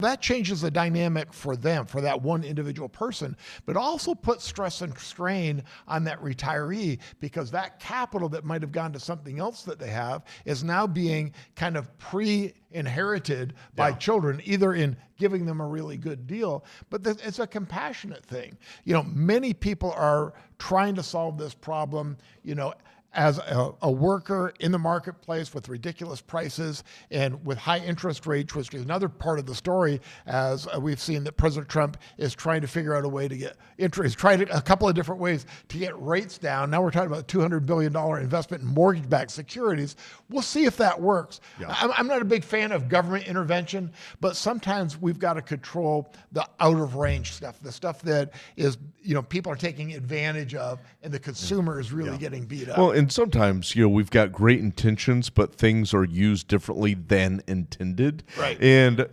That changes the dynamic for them, for that one individual person, but also puts stress and strain on that retiree, because that capital that might have gone to something else that they have is now being kind of pre-inherited by children, either in giving them a really good deal, but it's a compassionate thing. Many people are trying to solve this problem, as a worker in the marketplace with ridiculous prices and with high interest rates, which is another part of the story, as we've seen that President Trump is trying to figure out a way to get interest, tried a couple of different ways to get rates down. Now we're talking about $200 billion investment in mortgage-backed securities. We'll see if that works. Yeah. I'm not a big fan of government intervention, but sometimes we've got to control the out-of-range stuff, the stuff that is, people are taking advantage of, and the consumer is really getting beat up. Well, and sometimes, we've got great intentions, but things are used differently than intended. Right. And,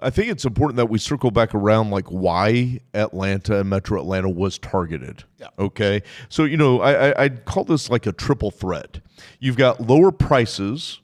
I think it's important that we circle back around like why Atlanta and Metro Atlanta was targeted. Yeah. Okay. So, I'd call this like a triple threat. You've got lower prices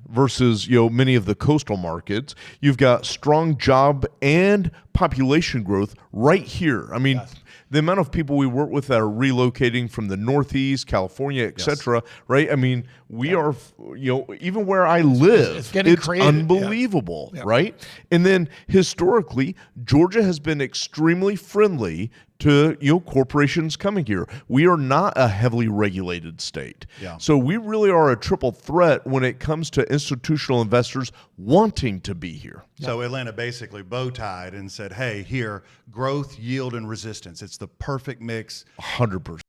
versus, many of the coastal markets. You've got strong job and population growth right here. I mean, the amount of people we work with that are relocating from the Northeast, California, et cetera, right? I mean, we are, even where I live, it's unbelievable, right? And then historically, Georgia has been extremely friendly to, corporations coming here. We are not a heavily regulated state. Yeah. So we really are a triple threat when it comes to institutional investors wanting to be here. So Atlanta basically bow-tied and said, hey, here, growth, yield, and resistance. It's the perfect mix. 100%.